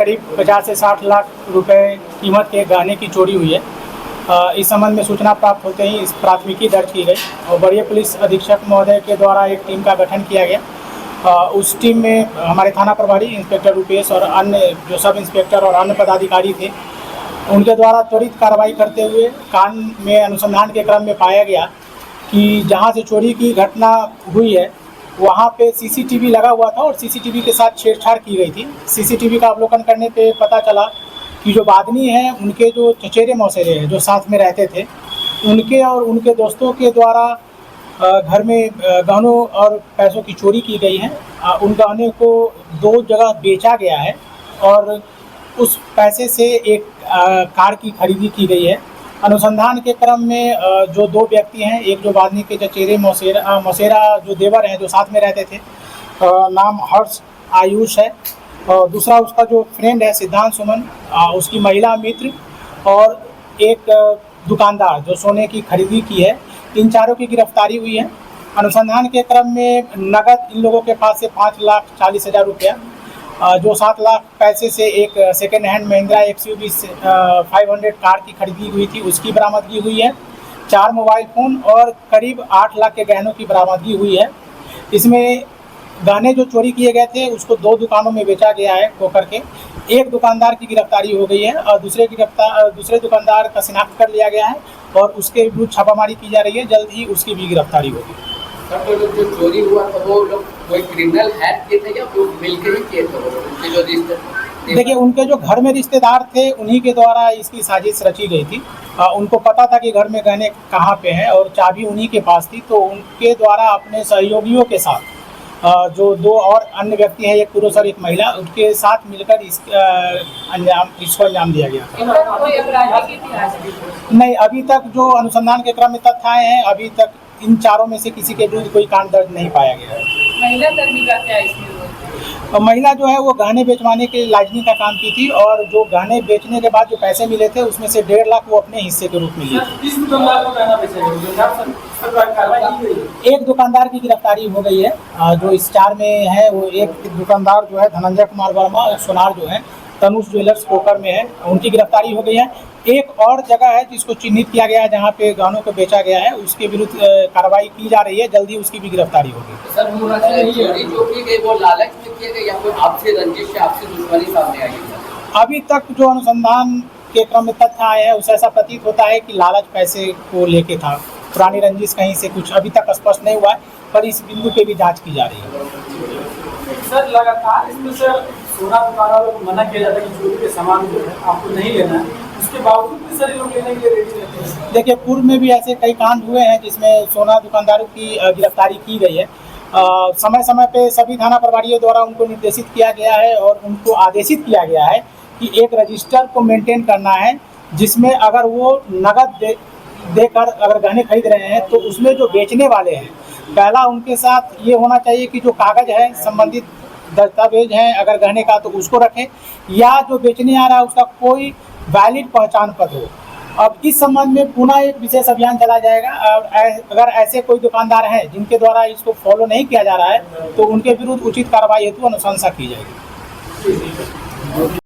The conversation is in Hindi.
करीब 50 से 60 लाख रुपए कीमत के गहने की चोरी हुई है। इस संबंध में सूचना प्राप्त होते ही इस प्राथमिकी दर्ज की गई और वरीय पुलिस अधीक्षक महोदय के द्वारा एक टीम का गठन किया गया। उस टीम में हमारे थाना प्रभारी इंस्पेक्टर रुपेश और अन्य जो सब इंस्पेक्टर और अन्य पदाधिकारी थे, उनके द्वारा त्वरित कार्रवाई करते हुए कांड में अनुसंधान के क्रम में पाया गया कि जहां से चोरी की घटना हुई है वहां पे सीसीटीवी लगा हुआ था और सीसीटीवी के साथ छेड़छाड़ की गई थी। सीसीटीवी का अवलोकन करने पे पता चला कि जो बादनी हैं उनके जो चचेरे मौसेरे हैं जो साथ में रहते थे, उनके और उनके दोस्तों के द्वारा घर में गहनों और पैसों की चोरी की गई है। उन गहने को 2 जगह बेचा गया है और उस पैसे से एक कार की खरीदी की गई है। अनुसंधान के क्रम में जो 2 व्यक्ति हैं, एक जो बादनी के चचेरे मौसेरा जो देवर हैं जो साथ में रहते थे, नाम हर्ष आयुष है, और दूसरा उसका जो फ्रेंड है सिद्धांत सुमन, उसकी महिला मित्र और एक दुकानदार जो सोने की खरीदी की है, इन चारों की गिरफ्तारी हुई है। अनुसंधान के क्रम में नगद इन लोगों के पास से 5,40,000 रुपया, जो 7 लाख पैसे से एक second hand Mahindra XUV 500 car की खरीदी हुई थी उसकी बरामदगी हुई है। 4 मोबाइल फ़ोन और करीब 8 लाख के गहनों की बरामदगी हुई है। इसमें गहने जो चोरी किए गए थे उसको 2 दुकानों में बेचा गया है खो करके। एक दुकानदार की गिरफ्तारी हो गई है और दूसरे दुकानदार का शिनाख्त कर लिया गया है और उसके विरुद्ध छापामारी की जा रही है। जल्द ही उसकी भी गिरफ्तारी होगी। सर, तो जो चोरी हुआ था वो लोग कोई क्रिमिनल हैक किए थे या वो मिलकर ही किए थे? उनके जो रिश्ते, देखिए, उनके जो घर में रिश्तेदार थे उन्हीं के द्वारा इसकी साजिश रची गई थी। उनको पता था कि घर में गहने कहाँ पे हैं और चाबी उन्हीं के पास थी, तो उनके द्वारा अपने सहयोगियों के साथ जो 2 और अन्य व्यक्ति हैं, एक पुरुष और एक महिला, उनके साथ मिलकर इसको अंजाम दिया गया था। कोई अपराधी की नहीं, अभी तक जो अनुसंधान के क्रम में तथ्य आए हैं, अभी तक इन चारों में से किसी के विरुद्ध कोई कांड दर्ज नहीं पाया गया है। महिला कर्मी का क्या इसमें? महिला जो है वो गहने बेचवाने के लाइजनिंग का काम की थी और जो गहने बेचने के बाद जो पैसे मिले थे उसमें से 1.5 लाख वो अपने हिस्से के रूप में लिए थे। एक दुकानदार की गिरफ्तारी हो गई है जो इस 4 में है। वो एक दुकानदार जो है धनंजय कुमार वर्मा और सोनार जो है तनुष ज्वेलर्स पोकर में है, उनकी गिरफ्तारी हो गई है। एक और जगह है जिसको चिन्हित किया गया है जहाँ पे गहनों को बेचा गया है, उसके विरुद्ध कार्रवाई की जा रही है। जल्दी उसकी भी गिरफ्तारी होगी। सर, चोरी जो की गई वो लालच में किए गए या कोई आपसे रंजिश या आपसे दुश्मनी सामने आई है? अभी तक जो अनुसंधान के क्रम में तथ्य आए हैं उससे ऐसा प्रतीत होता है कि लालच पैसे को लेके था। पुरानी रंजिश कहीं से कुछ अभी तक स्पष्ट नहीं हुआ है, पर इस बिंदु पे भी जांच की जा रही है। सर, लगातार इसमें सर सोना दुकान वालों को मना किया जाता है कि चोरी के सामान जो है आपको नहीं लेना है, उसके बावजूद भी सर लोग लेने के लिए रेडी रहते हैं। देखिए, पूर्व में भी ऐसे कई कांड हुए हैं जिसमें सोना दुकानदारों की गिरफ्तारी की गई है। समय समय पे सभी थाना प्रभारियों द्वारा उनको निर्देशित किया गया है और उनको आदेशित किया गया है कि एक रजिस्टर को मेंटेन करना है, जिसमें अगर वो नगद देकर अगर गहने खरीद रहे हैं तो उसमें जो बेचने वाले हैं, पहला उनके साथ ये होना चाहिए कि जो कागज़ है, संबंधित दस्तावेज हैं अगर गहने का तो उसको रखें, या जो बेचने आ रहा है उसका कोई वैलिड पहचान पत्र हो। अब इस संबंध में पुनः एक विशेष अभियान चला जाएगा और अगर ऐसे कोई दुकानदार हैं जिनके द्वारा इसको फॉलो नहीं किया जा रहा है तो उनके विरुद्ध उचित कार्रवाई हेतु अनुशंसा की जाएगी।